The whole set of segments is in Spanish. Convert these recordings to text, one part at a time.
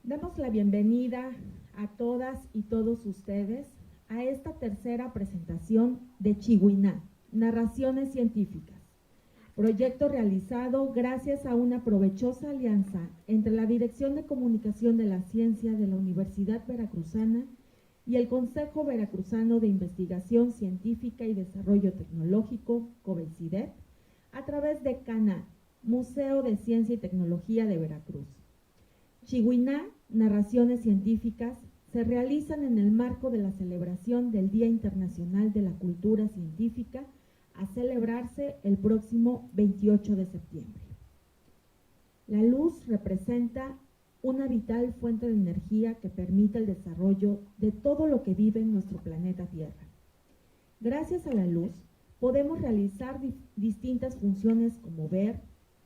Damos la bienvenida a todas y todos ustedes a esta tercera presentación de Chihuiná, Narraciones Científicas, proyecto realizado gracias a una provechosa alianza entre la Dirección de Comunicación de la Ciencia de la Universidad Veracruzana y el Consejo Veracruzano de Investigación Científica y Desarrollo Tecnológico, COVECIDET, a través de CANA, Museo de Ciencia y Tecnología de Veracruz. Chihuiná, Narraciones Científicas, se realizan en el marco de la celebración del Día Internacional de la Cultura Científica, a celebrarse el próximo 28 de septiembre. La luz representa una vital fuente de energía que permite el desarrollo de todo lo que vive en nuestro planeta Tierra. Gracias a la luz, podemos realizar distintas funciones como ver,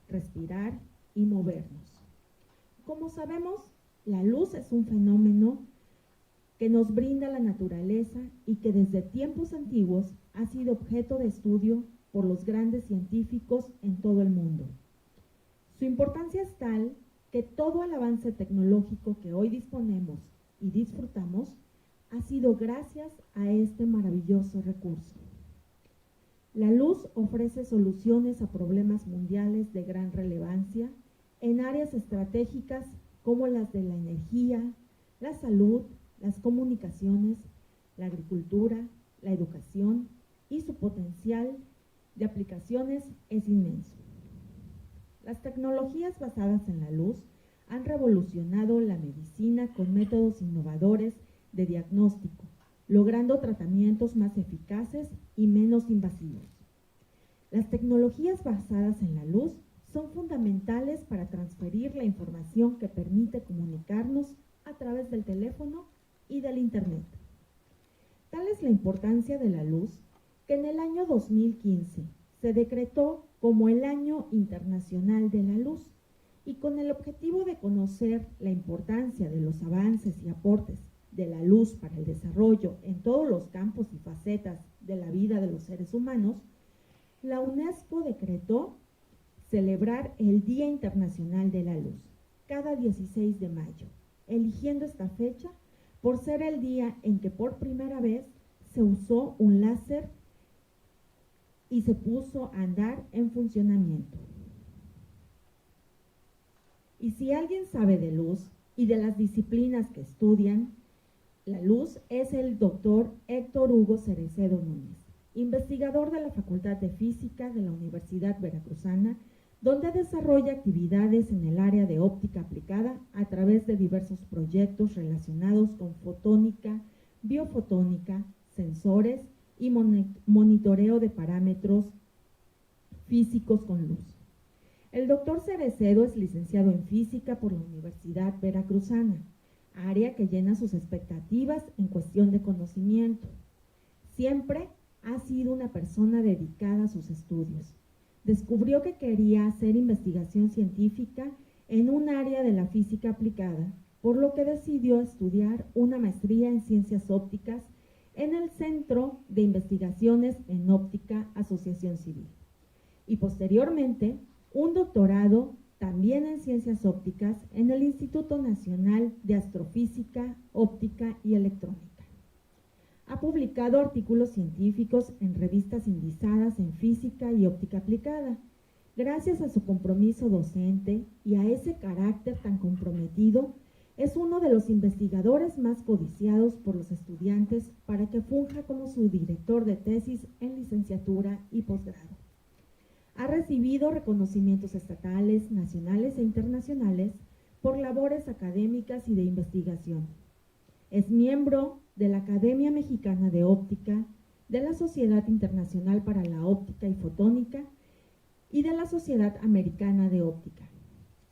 respirar y movernos. Como sabemos, la luz es un fenómeno que nos brinda la naturaleza y que desde tiempos antiguos ha sido objeto de estudio por los grandes científicos en todo el mundo. Su importancia es tal que todo el avance tecnológico que hoy disponemos y disfrutamos ha sido gracias a este maravilloso recurso. La luz ofrece soluciones a problemas mundiales de gran relevancia en áreas estratégicas como las de la energía, la salud, las comunicaciones, la agricultura, la educación, y su potencial de aplicaciones es inmenso. Las tecnologías basadas en la luz han revolucionado la medicina con métodos innovadores de diagnóstico, logrando tratamientos más eficaces y menos invasivos. Las tecnologías basadas en la luz son fundamentales para transferir la información que permite comunicarnos a través del teléfono y del Internet. Tal es la importancia de la luz que en el año 2015 se decretó como el Año Internacional de la Luz, y con el objetivo de conocer la importancia de los avances y aportes de la luz para el desarrollo en todos los campos y facetas de la vida de los seres humanos, la UNESCO decretó celebrar el Día Internacional de la Luz cada 16 de mayo, eligiendo esta fecha por ser el día en que por primera vez se usó un láser y se puso a andar en funcionamiento. Y si alguien sabe de luz y de las disciplinas que estudian la luz, es el doctor Héctor Hugo Cerecedo Núñez, investigador de la Facultad de Física de la Universidad Veracruzana, donde desarrolla actividades en el área de óptica aplicada a través de diversos proyectos relacionados con fotónica, biofotónica, sensores y monitoreo de parámetros físicos con luz. El doctor Cerecedo es licenciado en Física por la Universidad Veracruzana, área que llena sus expectativas en cuestión de conocimiento. Siempre ha sido una persona dedicada a sus estudios. Descubrió que quería hacer investigación científica en un área de la física aplicada, por lo que decidió estudiar una maestría en ciencias ópticas en el Centro de Investigaciones en Óptica Asociación Civil, y posteriormente un doctorado también en ciencias ópticas en el Instituto Nacional de Astrofísica, Óptica y Electrónica. Ha publicado artículos científicos en revistas indizadas en física y óptica aplicada. Gracias a su compromiso docente y a ese carácter tan comprometido, es uno de los investigadores más codiciados por los estudiantes para que funja como su director de tesis en licenciatura y posgrado. Ha recibido reconocimientos estatales, nacionales e internacionales por labores académicas y de investigación. Es miembro de la Academia Mexicana de Óptica, de la Sociedad Internacional para la Óptica y Fotónica y de la Sociedad Americana de Óptica.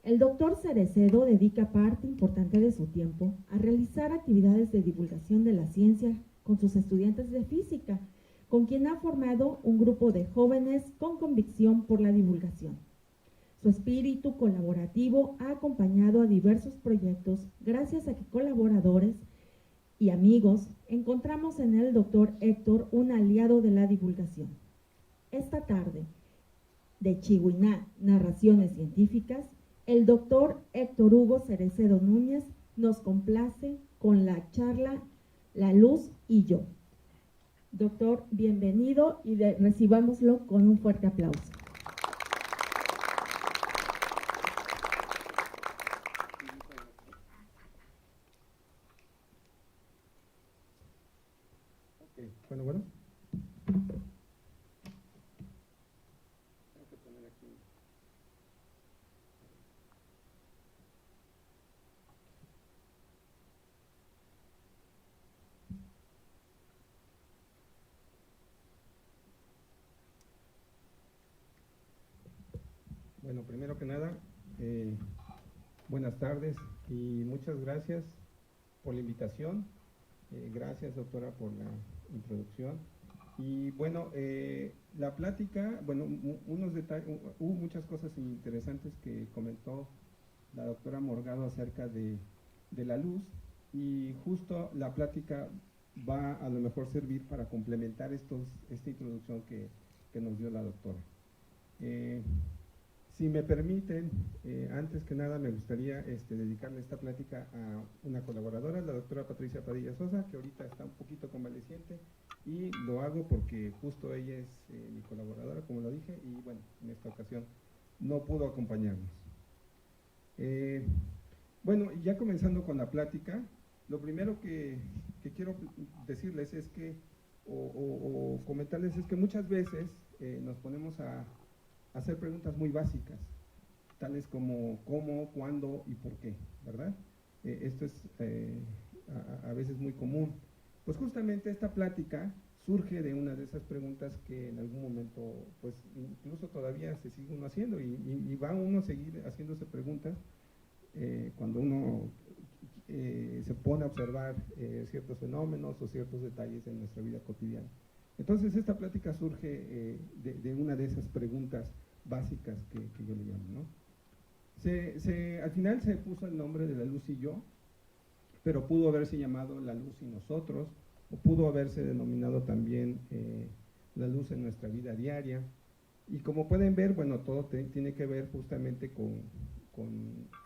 El doctor Cerecedo dedica parte importante de su tiempo a realizar actividades de divulgación de la ciencia con sus estudiantes de física, con quien ha formado un grupo de jóvenes con convicción por la divulgación. Su espíritu colaborativo ha acompañado a diversos proyectos gracias a que colaboradores y amigos encontramos en el doctor Héctor un aliado de la divulgación. Esta tarde, de Chihuiná, Narraciones Científicas, el doctor Héctor Hugo Cerecedo Núñez nos complace con la charla La Luz y Yo. Doctor, bienvenido y recibámoslo con un fuerte aplauso. Bueno. Bueno, primero que nada, buenas tardes y muchas gracias por la invitación. Gracias, doctora, por la introducción. Y bueno, la plática, bueno, unos detalles, hubo muchas cosas interesantes que comentó la doctora Morgado acerca de la luz, y justo la plática va a lo mejor servir para complementar esta introducción que nos dio la doctora. Si me permiten, antes que nada me gustaría dedicarle esta plática a una colaboradora, la doctora Patricia Padilla Sosa, que ahorita está un poquito convaleciente, y lo hago porque justo ella es mi colaboradora, como lo dije, y bueno, en esta ocasión no pudo acompañarnos. Bueno, ya comenzando con la plática, lo primero que quiero decirles es que, o comentarles, es que muchas veces nos ponemos a hacer preguntas muy básicas, tales como cómo, cuándo y por qué, ¿verdad? Esto es a veces muy común. Pues justamente esta plática surge de una de esas preguntas que en algún momento, pues incluso todavía se sigue uno haciendo, y va uno a seguir haciéndose preguntas cuando uno se pone a observar ciertos fenómenos o ciertos detalles en nuestra vida cotidiana. Entonces esta plática surge de una de esas preguntas básicas que yo le llamo, ¿no? Al final se puso el nombre de La Luz y Yo, pero pudo haberse llamado La Luz y Nosotros, o pudo haberse denominado también La Luz en nuestra vida diaria. Y como pueden ver, bueno, todo tiene que ver justamente con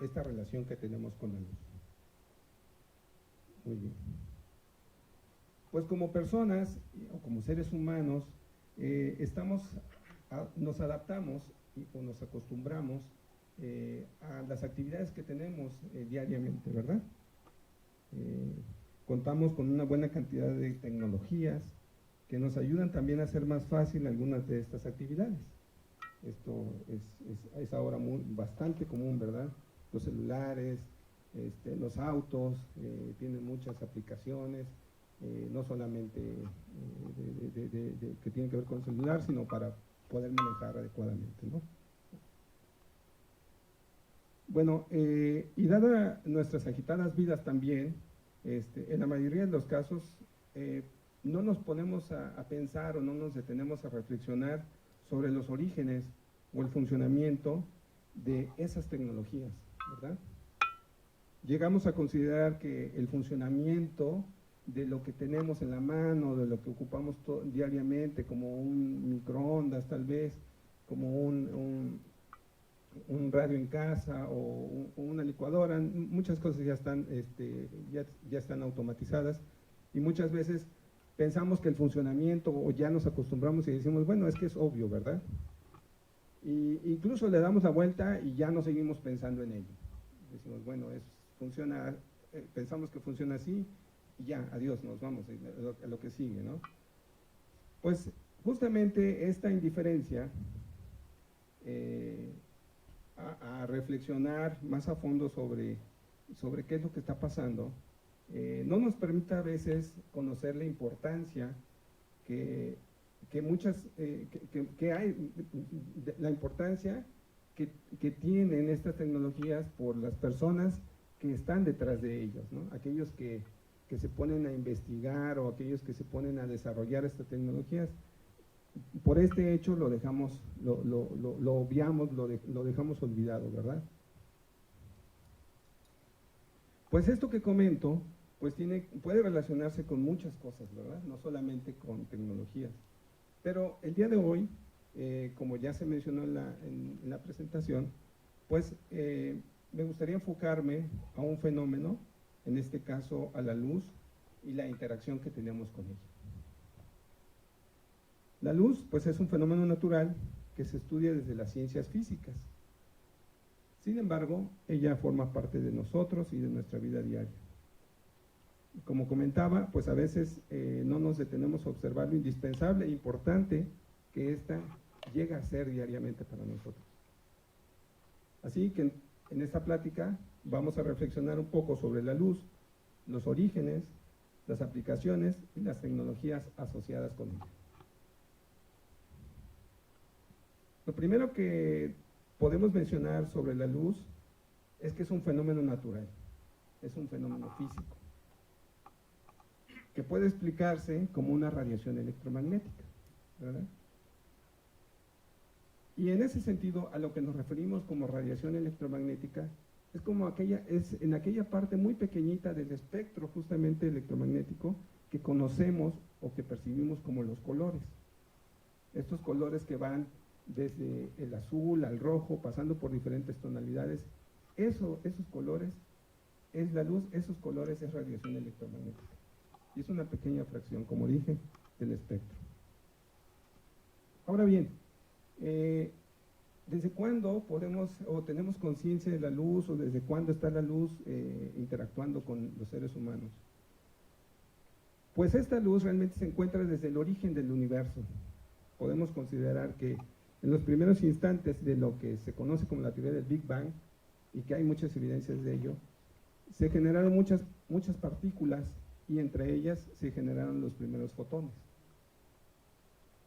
esta relación que tenemos con la luz. Muy bien. Pues como personas o como seres humanos, nos adaptamos o nos acostumbramos a las actividades que tenemos diariamente, ¿verdad? Contamos con una buena cantidad de tecnologías que nos ayudan también a hacer más fácil algunas de estas actividades. Esto es ahora bastante común, ¿verdad? Los celulares, los autos tienen muchas aplicaciones, no solamente que tienen que ver con el celular, sino para poder manejar adecuadamente, ¿no? Bueno, y dada nuestras agitadas vidas también, en la mayoría de los casos no nos ponemos a pensar o no nos detenemos a reflexionar sobre los orígenes o el funcionamiento de esas tecnologías, ¿verdad? Llegamos a considerar que el funcionamiento de lo que tenemos en la mano, de lo que ocupamos diariamente, como un microondas tal vez, como un radio en casa o una licuadora, muchas cosas ya están automatizadas, y muchas veces pensamos que el funcionamiento, o ya nos acostumbramos y decimos, bueno, es que es obvio, ¿verdad? Y incluso le damos la vuelta y ya no seguimos pensando en ello. Decimos, bueno, pensamos que funciona así, y ya, adiós, nos vamos a lo que sigue, ¿no? Pues justamente esta indiferencia a reflexionar más a fondo sobre qué es lo que está pasando, no nos permite a veces conocer la importancia que hay, la importancia que tienen estas tecnologías por las personas que están detrás de ellos, ¿no? Aquellos que se ponen a investigar, o aquellos que se ponen a desarrollar estas tecnologías. Por este hecho lo dejamos, lo obviamos, lo dejamos olvidado, ¿verdad? Pues esto que comento, pues puede relacionarse con muchas cosas, ¿verdad? No solamente con tecnologías. Pero el día de hoy, como ya se mencionó en la presentación, pues me gustaría enfocarme a un fenómeno en este caso a la luz y la interacción que tenemos con ella. La luz, pues, es un fenómeno natural que se estudia desde las ciencias físicas. Sin embargo, ella forma parte de nosotros y de nuestra vida diaria. Como comentaba, pues a veces no nos detenemos a observar lo indispensable e importante que ésta llega a ser diariamente para nosotros. Así que en esta plática vamos a reflexionar un poco sobre la luz, los orígenes, las aplicaciones y las tecnologías asociadas con ella. Lo primero que podemos mencionar sobre la luz es que es un fenómeno natural, es un fenómeno físico, que puede explicarse como una radiación electromagnética, ¿verdad? Y en ese sentido, a lo que nos referimos como radiación electromagnética, es como en aquella parte muy pequeñita del espectro justamente electromagnético que conocemos o que percibimos como los colores. Estos colores que van desde el azul al rojo, pasando por diferentes tonalidades, esos colores es la luz, esos colores es radiación electromagnética. Y es una pequeña fracción, como dije, del espectro. Ahora bien, ¿desde cuándo podemos o tenemos conciencia de la luz o desde cuándo está la luz interactuando con los seres humanos? Pues esta luz realmente se encuentra desde el origen del universo. Podemos considerar que en los primeros instantes de lo que se conoce como la teoría del Big Bang, y que hay muchas evidencias de ello, se generaron muchas partículas y entre ellas se generaron los primeros fotones.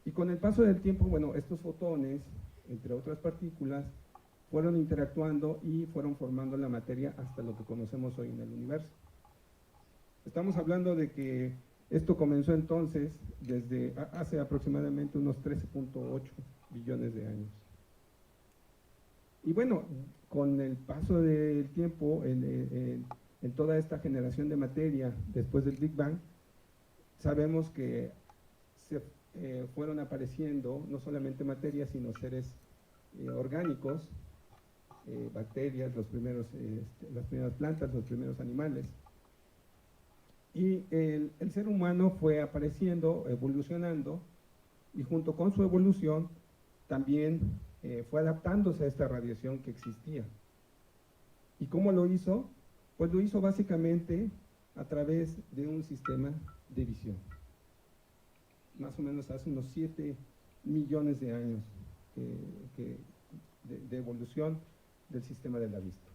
Y con el paso del tiempo, bueno, estos fotones, entre otras partículas, fueron interactuando y fueron formando la materia hasta lo que conocemos hoy en el universo. Estamos hablando de que esto comenzó entonces desde hace aproximadamente unos 13.8 billones de años. Y bueno, con el paso del tiempo, en toda esta generación de materia después del Big Bang, sabemos que fueron apareciendo no solamente materia, sino seres orgánicos, bacterias, las primeras plantas, los primeros animales. Y el ser humano fue apareciendo, evolucionando, y junto con su evolución también fue adaptándose a esta radiación que existía. ¿Y cómo lo hizo? Pues lo hizo básicamente a través de un sistema de visión. Más o menos hace unos 7 millones de años de evolución del sistema de la vista.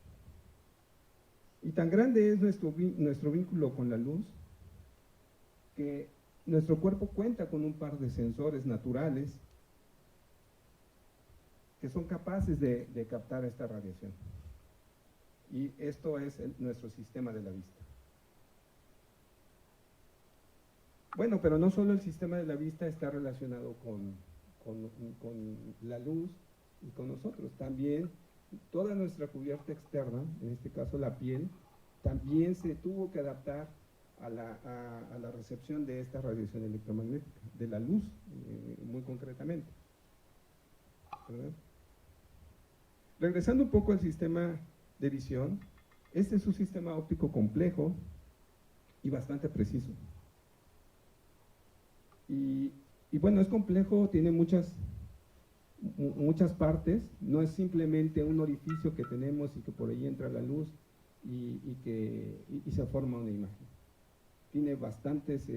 Y tan grande es nuestro vínculo con la luz que nuestro cuerpo cuenta con un par de sensores naturales que son capaces de captar esta radiación. Y esto es nuestro sistema de la vista. Bueno, pero no solo el sistema de la vista está relacionado con la luz y con nosotros, también toda nuestra cubierta externa, en este caso la piel, también se tuvo que adaptar a la recepción de esta radiación electromagnética, de la luz, muy concretamente, ¿verdad? Regresando un poco al sistema de visión, este es un sistema óptico complejo y bastante preciso. Y bueno, es complejo, tiene muchas partes, no es simplemente un orificio que tenemos y que por ahí entra la luz y se forma una imagen. Tiene bastantes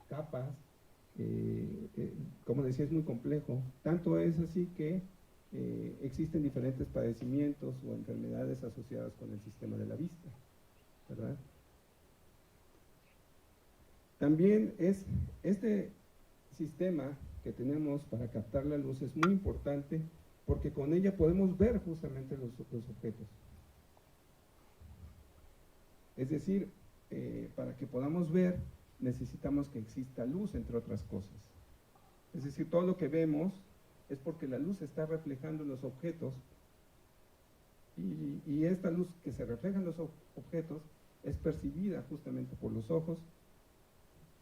capas, como decía, es muy complejo. Tanto es así que existen diferentes padecimientos o enfermedades asociadas con el sistema de la vista, ¿verdad? También este sistema que tenemos para captar la luz es muy importante porque con ella podemos ver justamente los objetos. Es decir, para que podamos ver necesitamos que exista luz, entre otras cosas. Es decir, todo lo que vemos es porque la luz se está reflejando en los objetos y esta luz que se refleja en los objetos es percibida justamente por los ojos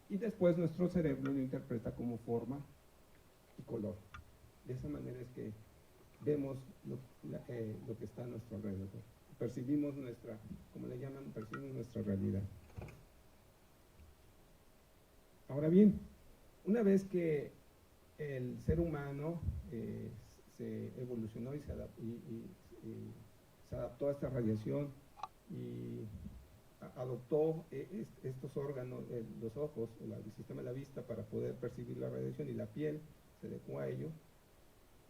y después nuestro cerebro lo interpreta como forma y color. De esa manera es que vemos lo que está a nuestro alrededor. percibimos nuestra, como le llaman, percibimos nuestra realidad. Ahora bien, una vez que el ser humano se evolucionó y se adaptó a esta radiación y adoptó estos órganos, los ojos, el sistema de la vista para poder percibir la radiación, y la piel se adecuó a ello.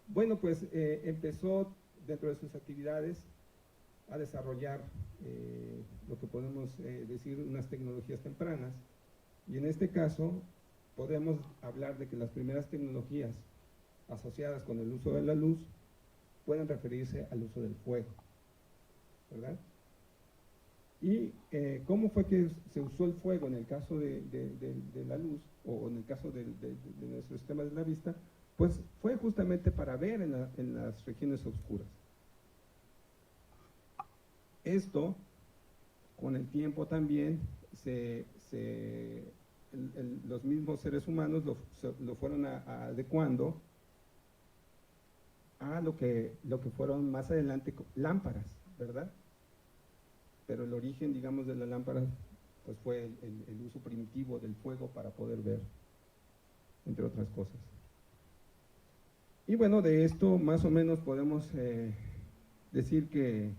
Bueno, pues empezó dentro de sus actividades a desarrollar lo que podemos decir unas tecnologías tempranas, y en este caso podemos hablar de que las primeras tecnologías asociadas con el uso de la luz pueden referirse al uso del fuego, ¿verdad? Y cómo fue que se usó el fuego en el caso de la luz, o en el caso de nuestro sistema de la vista, pues fue justamente para ver en las regiones oscuras. Esto, con el tiempo también, los mismos seres humanos lo fueron adecuando a lo que fueron más adelante lámparas, ¿verdad? Pero el origen, digamos, de la lámpara pues fue el uso primitivo del fuego para poder ver, entre otras cosas. Y bueno, de esto más o menos podemos decir que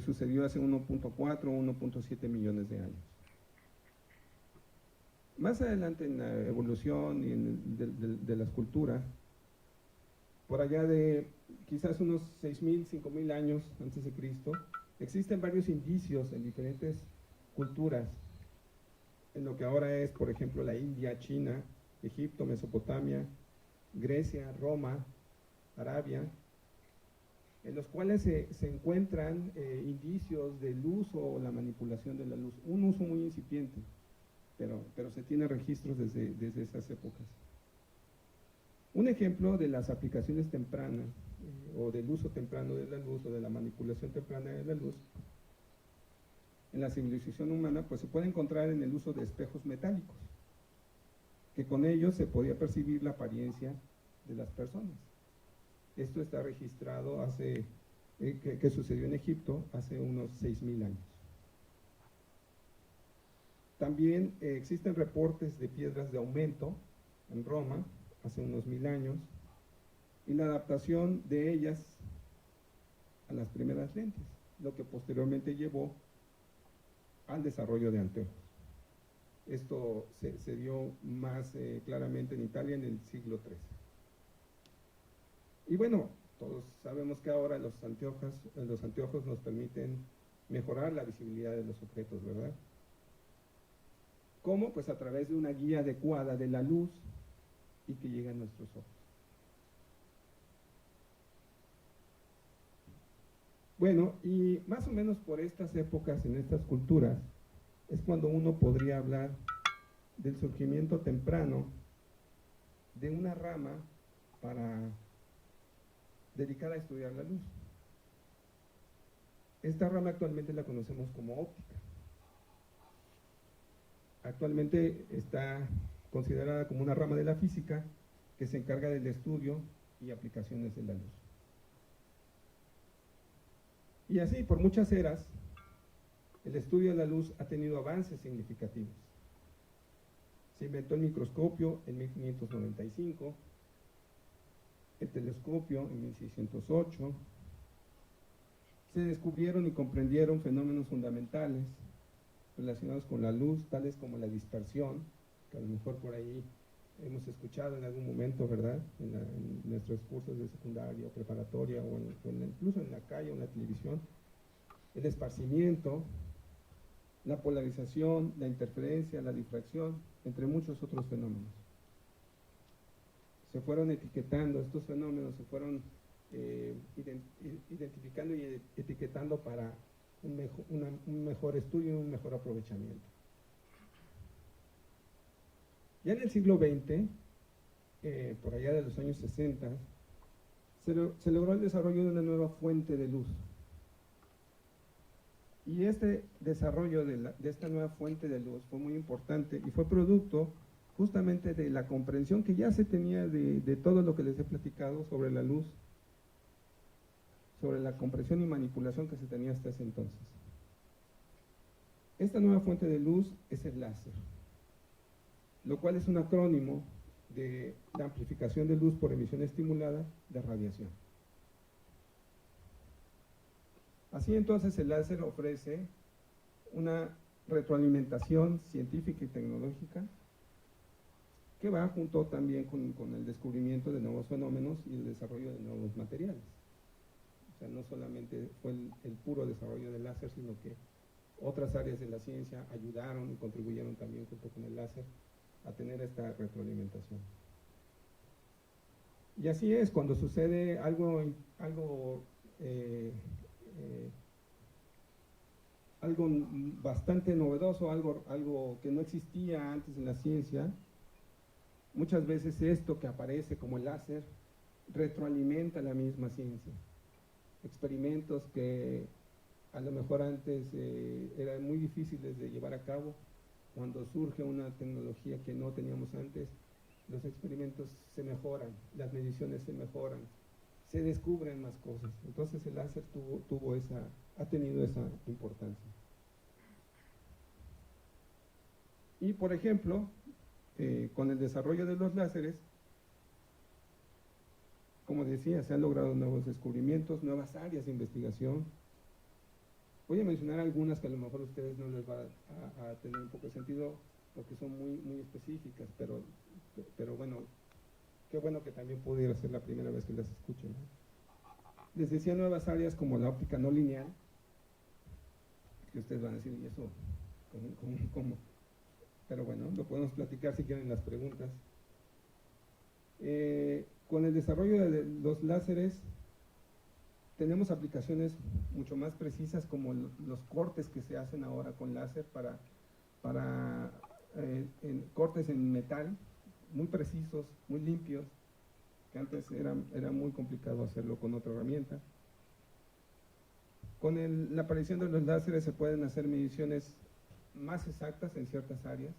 sucedió hace 1.4 o 1.7 millones de años. Más adelante en la evolución y de la escultura, por allá de quizás unos 6.000, 5.000 años antes de Cristo, existen varios indicios en diferentes culturas, en lo que ahora es, por ejemplo, la India, China, Egipto, Mesopotamia, Grecia, Roma, Arabia, en los cuales se encuentran indicios del uso o la manipulación de la luz. Un uso muy incipiente, pero se tiene registros desde esas épocas. Un ejemplo de las aplicaciones tempranas o del uso temprano de la luz o de la manipulación temprana de la luz en la civilización humana, pues se puede encontrar en el uso de espejos metálicos, que con ellos se podía percibir la apariencia de las personas. Esto está registrado que sucedió en Egipto hace unos 6.000 años. También existen reportes de piedras de aumento en Roma hace unos 1.000 años, y la adaptación de ellas a las primeras lentes, lo que posteriormente llevó al desarrollo de anteojos. Esto se dio más claramente en Italia en el siglo XIII. Y bueno, todos sabemos que ahora los anteojos nos permiten mejorar la visibilidad de los objetos, ¿verdad? ¿Cómo? Pues a través de una guía adecuada de la luz y que llega a nuestros ojos. Bueno, y más o menos por estas épocas, en estas culturas, es cuando uno podría hablar del surgimiento temprano de una rama dedicada a estudiar la luz. Esta rama actualmente la conocemos como óptica. Actualmente está considerada como una rama de la física que se encarga del estudio y aplicaciones de la luz. Y así, por muchas eras, el estudio de la luz ha tenido avances significativos. Se inventó el microscopio en 1595, el telescopio en 1608, se descubrieron y comprendieron fenómenos fundamentales relacionados con la luz, tales como la dispersión, que a lo mejor por ahí hemos escuchado en algún momento, ¿verdad? En nuestros cursos de secundaria, preparatoria, o incluso en la calle o en la televisión. El esparcimiento, la polarización, la interferencia, la difracción, entre muchos otros fenómenos. Se fueron etiquetando, estos fenómenos se fueron identificando y etiquetando para un mejor estudio y un mejor aprovechamiento. Ya en el siglo XX, por allá de los años 60, se logró el desarrollo de una nueva fuente de luz. Y este desarrollo de esta nueva fuente de luz fue muy importante y fue producto justamente de la comprensión que ya se tenía de todo lo que les he platicado sobre la luz sobre la compresión y manipulación que se tenía hasta ese entonces. Esta nueva fuente de luz es el láser, lo cual es un acrónimo de la amplificación de luz por emisión estimulada de radiación. Así entonces el láser ofrece una retroalimentación científica y tecnológica que va junto también con el descubrimiento de nuevos fenómenos y el desarrollo de nuevos materiales. O sea, no solamente fue el puro desarrollo del láser, sino que otras áreas de la ciencia ayudaron y contribuyeron también junto con el láser a tener esta retroalimentación. Y así es, cuando sucede algo bastante novedoso, algo que no existía antes en la ciencia, muchas veces esto que aparece como el láser retroalimenta la misma ciencia. Experimentos que a lo mejor antes eran muy difíciles de llevar a cabo, cuando surge una tecnología que no teníamos antes, los experimentos se mejoran, las mediciones se mejoran, se descubren más cosas. Entonces el láser ha tenido esa importancia. Y por ejemplo, con el desarrollo de los láseres, como decía, se han logrado nuevos descubrimientos, nuevas áreas de investigación. Voy a mencionar algunas que a lo mejor a ustedes no les va a tener un poco de sentido porque son muy específicas, pero bueno, qué bueno que también pudiera ser la primera vez que las escuchen, ¿no? Les decía nuevas áreas como la óptica no lineal, que ustedes van a decir, ¿y eso cómo? Pero bueno, lo podemos platicar si quieren las preguntas. Con el desarrollo de los láseres, tenemos aplicaciones mucho más precisas como los cortes que se hacen ahora con láser para cortes en metal, muy precisos, muy limpios, que antes era muy complicado hacerlo con otra herramienta. Con la aparición de los láseres se pueden hacer mediciones más exactas en ciertas áreas.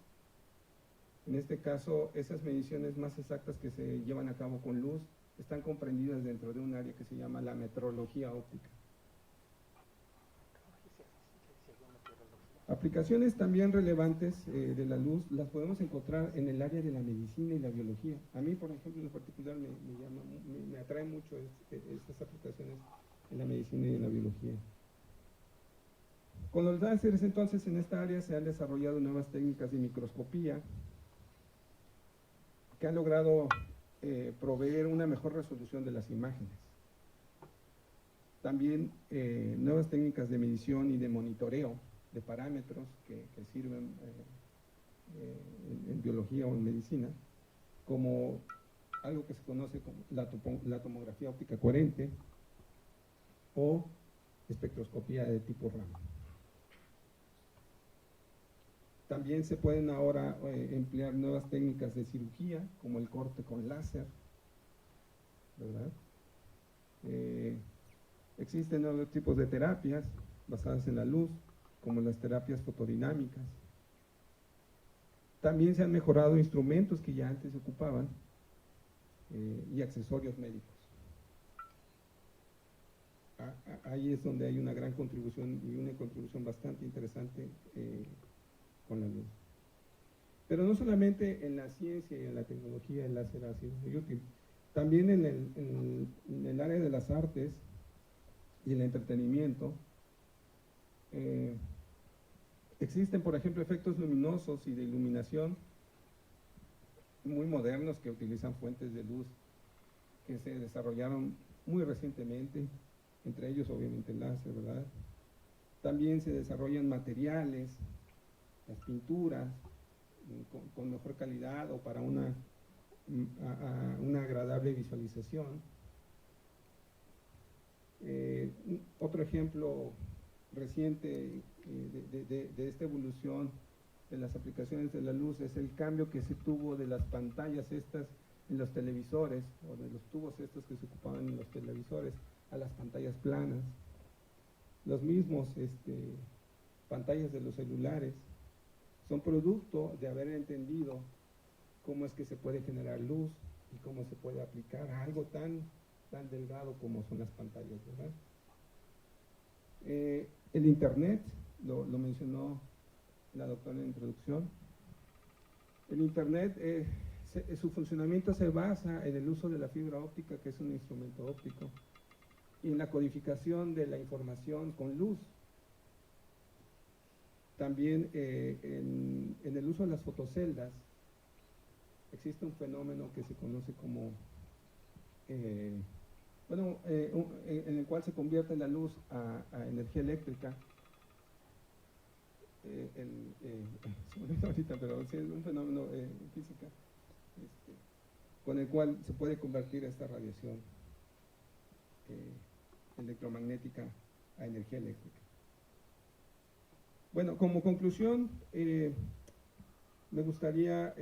En este caso, esas mediciones más exactas que se llevan a cabo con luz están comprendidas dentro de un área que se llama la metrología óptica. Aplicaciones también relevantes de la luz las podemos encontrar en el área de la medicina y la biología. A mí, por ejemplo, en particular me atrae mucho estas aplicaciones en la medicina y en la biología. Con los láseres, entonces, en esta área se han desarrollado nuevas técnicas de microscopía que han logrado proveer una mejor resolución de las imágenes. También nuevas técnicas de medición y de monitoreo de parámetros que sirven en biología o en medicina, como algo que se conoce como la tomografía óptica coherente o espectroscopía de tipo Raman. También se pueden ahora emplear nuevas técnicas de cirugía, como el corte con láser, ¿verdad? Existen nuevos tipos de terapias basadas en la luz, como las terapias fotodinámicas. También se han mejorado instrumentos que ya antes se ocupaban y accesorios médicos. Ahí es donde hay una gran contribución y una contribución bastante interesante con la luz. Pero no solamente en la ciencia y en la tecnología el láser ha sido muy útil, también en el área de las artes y el entretenimiento. Existen, por ejemplo, efectos luminosos y de iluminación muy modernos que utilizan fuentes de luz que se desarrollaron muy recientemente, entre ellos obviamente el láser, ¿verdad? También se desarrollan materiales, las pinturas con mejor calidad o para una agradable visualización. Otro ejemplo reciente de esta evolución de las aplicaciones de la luz es el cambio que se tuvo de las pantallas estas en los televisores, o de los tubos estos que se ocupaban en los televisores, a las pantallas planas. Los mismos pantallas de los celulares son producto de haber entendido cómo es que se puede generar luz y cómo se puede aplicar a algo tan delgado como son las pantallas, ¿verdad? El Internet, lo mencionó la doctora en la introducción. El Internet, su funcionamiento se basa en el uso de la fibra óptica, que es un instrumento óptico, y en la codificación de la información con luz. También en el uso de las fotoceldas existe un fenómeno que se conoce como, en el cual se convierte la luz a energía eléctrica. Se me olvidó ahorita, pero sí es un fenómeno física, con el cual se puede convertir esta radiación electromagnética a energía eléctrica. Bueno, como conclusión, me gustaría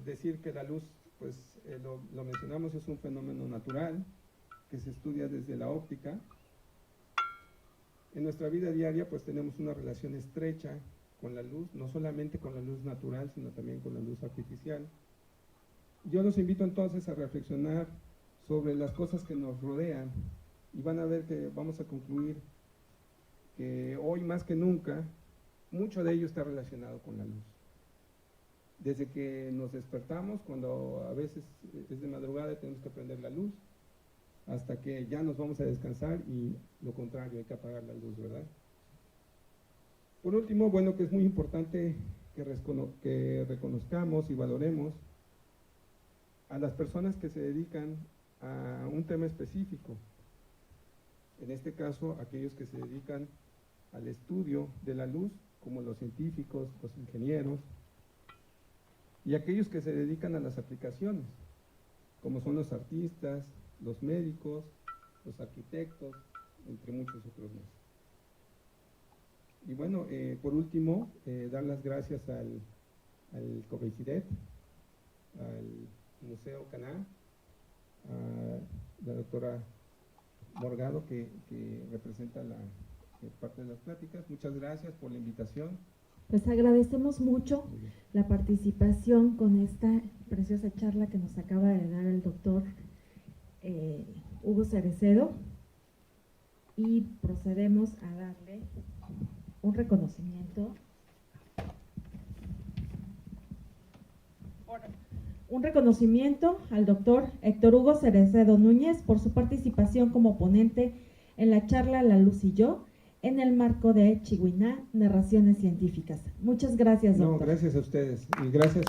decir que la luz, pues lo mencionamos, es un fenómeno natural que se estudia desde la óptica. En nuestra vida diaria, pues tenemos una relación estrecha con la luz, no solamente con la luz natural, sino también con la luz artificial. Yo los invito entonces a reflexionar sobre las cosas que nos rodean y van a ver que vamos a concluir que hoy más que nunca, mucho de ello está relacionado con la luz. Desde que nos despertamos, cuando a veces es de madrugada y tenemos que prender la luz, hasta que ya nos vamos a descansar y lo contrario, hay que apagar la luz, ¿verdad? Por último, bueno, que es muy importante que reconozcamos y valoremos a las personas que se dedican a un tema específico. En este caso, aquellos que se dedican al estudio de la luz, como los científicos, los ingenieros, y aquellos que se dedican a las aplicaciones, como son los artistas, los médicos, los arquitectos, entre muchos otros más. Y bueno, por último, dar las gracias al COBEICIDET, al Museo Caná, a la doctora Morgado, que representa la parte de las pláticas. Muchas gracias por la invitación. Pues agradecemos mucho la participación con esta preciosa charla que nos acaba de dar el doctor Hugo Cerecedo, y procedemos a darle un reconocimiento al doctor Héctor Hugo Cerecedo Núñez por su participación como ponente en la charla La Luz y Yo, en el marco de Chihuiná, Narraciones Científicas. Muchas gracias, doctor. No, gracias a ustedes, y gracias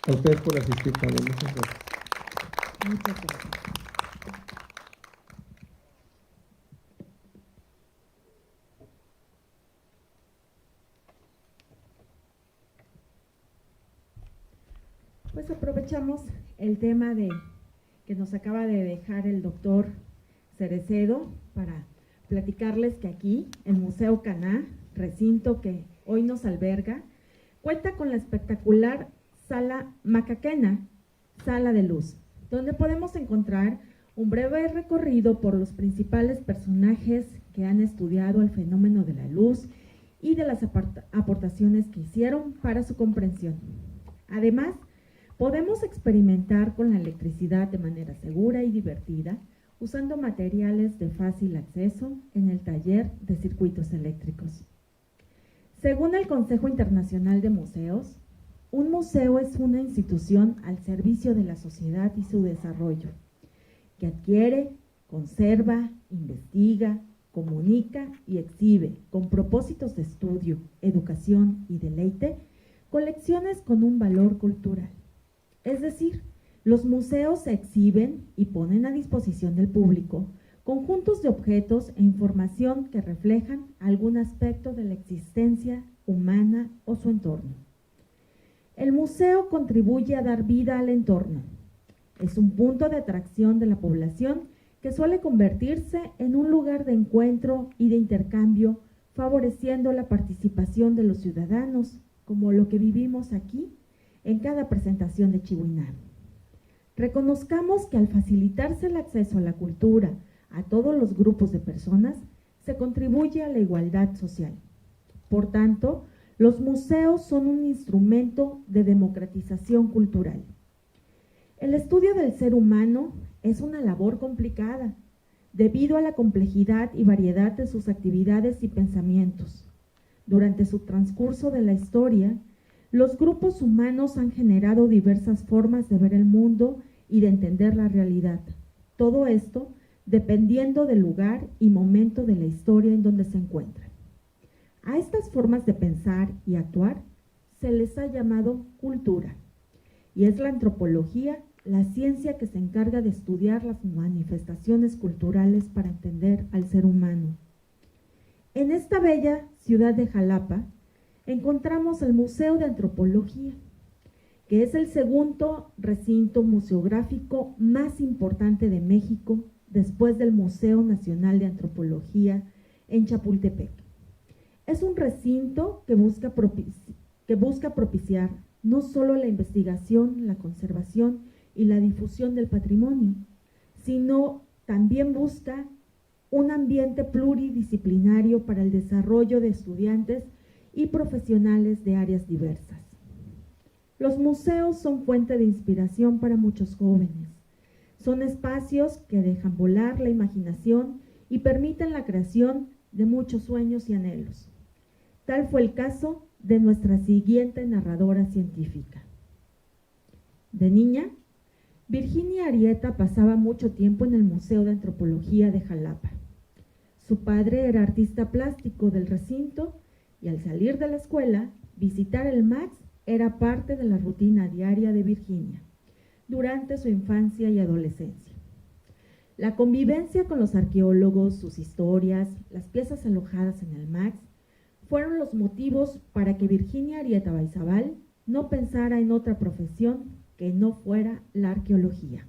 a ustedes por asistir también. Muchas gracias. Muchas gracias. Pues aprovechamos el tema que nos acaba de dejar el doctor Cerecedo para platicarles que aquí, el Museo Caná, recinto que hoy nos alberga, cuenta con la espectacular Sala Macaquena, Sala de Luz, donde podemos encontrar un breve recorrido por los principales personajes que han estudiado el fenómeno de la luz y de las aportaciones que hicieron para su comprensión. Además, podemos experimentar con la electricidad de manera segura y divertida, usando materiales de fácil acceso en el taller de circuitos eléctricos. Según el Consejo Internacional de Museos, un museo es una institución al servicio de la sociedad y su desarrollo, que adquiere, conserva, investiga, comunica y exhibe, con propósitos de estudio, educación y deleite, colecciones con un valor cultural. Es decir, los museos se exhiben y ponen a disposición del público conjuntos de objetos e información que reflejan algún aspecto de la existencia humana o su entorno. El museo contribuye a dar vida al entorno. Es un punto de atracción de la población que suele convertirse en un lugar de encuentro y de intercambio, favoreciendo la participación de los ciudadanos, como lo que vivimos aquí en cada presentación de Chihuiná. Reconozcamos que al facilitarse el acceso a la cultura a todos los grupos de personas, se contribuye a la igualdad social. Por tanto, los museos son un instrumento de democratización cultural. El estudio del ser humano es una labor complicada, debido a la complejidad y variedad de sus actividades y pensamientos. Durante su transcurso de la historia, los grupos humanos han generado diversas formas de ver el mundo y de entender la realidad. Todo esto dependiendo del lugar y momento de la historia en donde se encuentran. A estas formas de pensar y actuar se les ha llamado cultura, y es la antropología la ciencia que se encarga de estudiar las manifestaciones culturales para entender al ser humano. En esta bella ciudad de Jalapa encontramos el Museo de Antropología, que es el segundo recinto museográfico más importante de México después del Museo Nacional de Antropología en Chapultepec. Es un recinto que busca propiciar no solo la investigación, la conservación y la difusión del patrimonio, sino también busca un ambiente pluridisciplinario para el desarrollo de estudiantes y profesionales de áreas diversas. Los museos son fuente de inspiración para muchos jóvenes. Son espacios que dejan volar la imaginación y permiten la creación de muchos sueños y anhelos. Tal fue el caso de nuestra siguiente narradora científica. De niña, Virginia Arieta pasaba mucho tiempo en el Museo de Antropología de Jalapa. Su padre era artista plástico del recinto y al salir de la escuela, visitar el MAX era parte de la rutina diaria de Virginia durante su infancia y adolescencia. La convivencia con los arqueólogos, sus historias, las piezas alojadas en el MAX fueron los motivos para que Virginia Arieta Baizabal no pensara en otra profesión que no fuera la arqueología,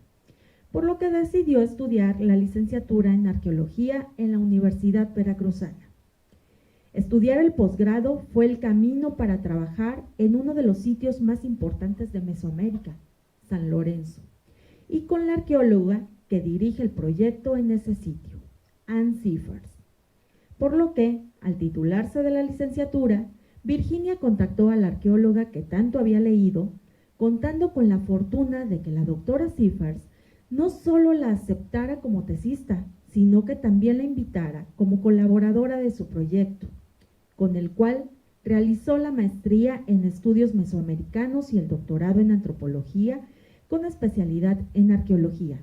por lo que decidió estudiar la licenciatura en arqueología en la Universidad Veracruzana. Estudiar el posgrado fue el camino para trabajar en uno de los sitios más importantes de Mesoamérica, San Lorenzo, y con la arqueóloga que dirige el proyecto en ese sitio, Ann Sifers. Por lo que, al titularse de la licenciatura, Virginia contactó a la arqueóloga que tanto había leído, contando con la fortuna de que la doctora Sifers no solo la aceptara como tesista, sino que también la invitara como colaboradora de su proyecto, con el cual realizó la maestría en estudios mesoamericanos y el doctorado en antropología con especialidad en arqueología,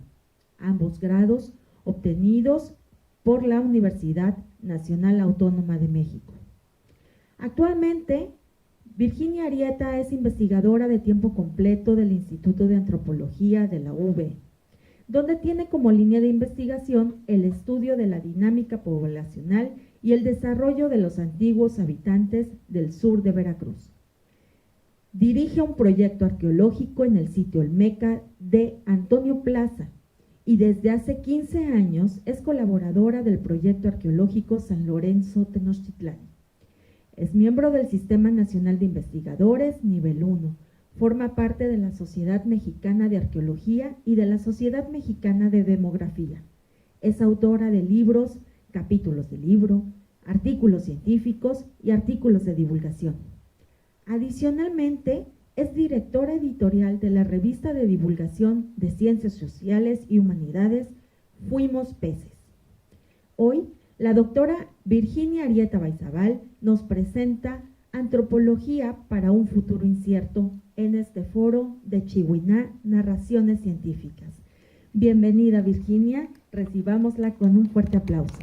ambos grados obtenidos por la Universidad Nacional Autónoma de México. Actualmente, Virginia Arieta es investigadora de tiempo completo del Instituto de Antropología de la UV, donde tiene como línea de investigación el estudio de la dinámica poblacional y el desarrollo de los antiguos habitantes del sur de Veracruz. Dirige un proyecto arqueológico en el sitio Olmeca de Antonio Plaza y desde hace 15 años es colaboradora del proyecto arqueológico San Lorenzo Tenochtitlán. Es miembro del Sistema Nacional de Investigadores Nivel 1, forma parte de la Sociedad Mexicana de Arqueología y de la Sociedad Mexicana de Demografía. Es autora de libros, capítulos de libro, artículos científicos y artículos de divulgación. Adicionalmente, es directora editorial de la revista de divulgación de Ciencias Sociales y Humanidades, Fuimos Peces. Hoy, la doctora Virginia Arieta Baizabal nos presenta Antropología para un futuro incierto en este foro de Chihuiná, Narraciones Científicas. Bienvenida, Virginia, recibámosla con un fuerte aplauso.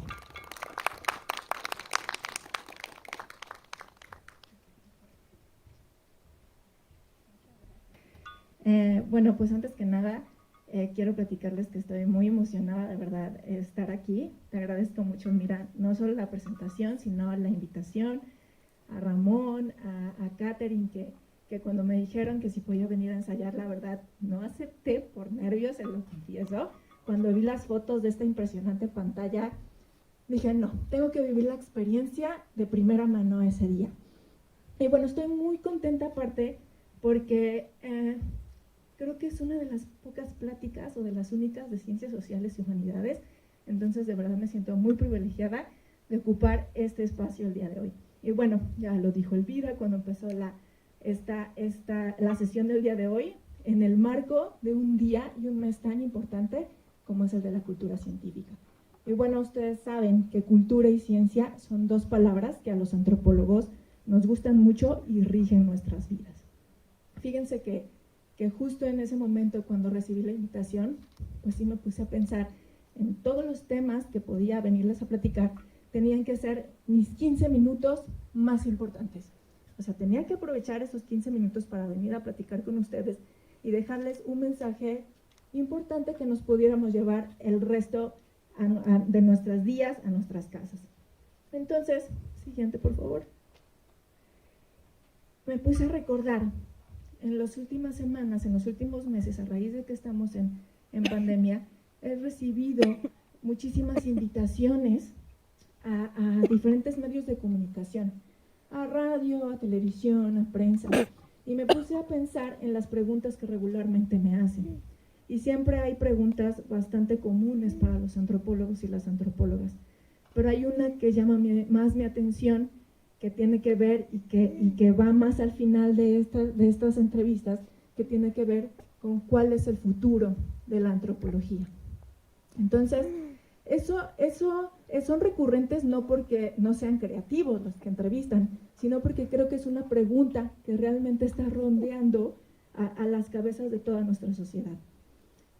Bueno, pues antes que nada, quiero platicarles que estoy muy emocionada de verdad estar aquí. Te agradezco mucho, mira, no solo la presentación, sino la invitación a Ramón, a Catherine, que cuando me dijeron que si podía venir a ensayar, la verdad, no acepté por nervios, se lo confieso. Cuando vi las fotos de esta impresionante pantalla, dije, no, tengo que vivir la experiencia de primera mano ese día. Y bueno, estoy muy contenta aparte porque creo que es una de las pocas pláticas o de las únicas de Ciencias Sociales y Humanidades, entonces de verdad me siento muy privilegiada de ocupar este espacio el día de hoy. Y bueno, ya lo dijo Elvira cuando empezó la sesión del día de hoy, en el marco de un día y un mes tan importante como es el de la cultura científica. Y bueno, ustedes saben que cultura y ciencia son dos palabras que a los antropólogos nos gustan mucho y rigen nuestras vidas. Fíjense que justo en ese momento, cuando recibí la invitación, pues sí me puse a pensar en todos los temas que podía venirles a platicar. Tenían que ser mis 15 minutos más importantes. O sea, tenía que aprovechar esos 15 minutos para venir a platicar con ustedes y dejarles un mensaje importante que nos pudiéramos llevar el resto de nuestros días a nuestras casas. Entonces, siguiente por favor. Me puse a recordar en las últimas semanas, en los últimos meses, a raíz de que estamos en pandemia, he recibido muchísimas invitaciones a diferentes medios de comunicación, a radio, a televisión, a prensa, y me puse a pensar en las preguntas que regularmente me hacen. Y siempre hay preguntas bastante comunes para los antropólogos y las antropólogas, pero hay una que llama más mi atención, que tiene que ver y que va más al final de estas entrevistas, que tiene que ver con cuál es el futuro de la antropología. Entonces, son recurrentes no porque no sean creativos los que entrevistan, sino porque creo que es una pregunta que realmente está rondeando a las cabezas de toda nuestra sociedad.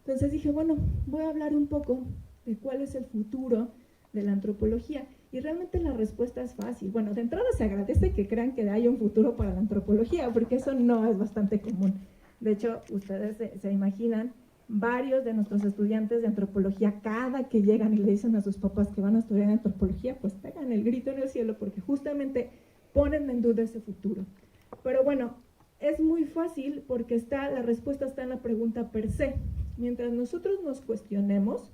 Entonces dije, bueno, voy a hablar un poco de cuál es el futuro de la antropología. Y realmente la respuesta es fácil. Bueno, de entrada se agradece que crean que haya un futuro para la antropología, porque eso no es bastante común. De hecho, ustedes se imaginan, varios de nuestros estudiantes de antropología, cada que llegan y le dicen a sus papás que van a estudiar antropología, pues pegan el grito en el cielo, porque justamente ponen en duda ese futuro. Pero bueno, es muy fácil porque la respuesta está en la pregunta per se. Mientras nosotros nos cuestionemos,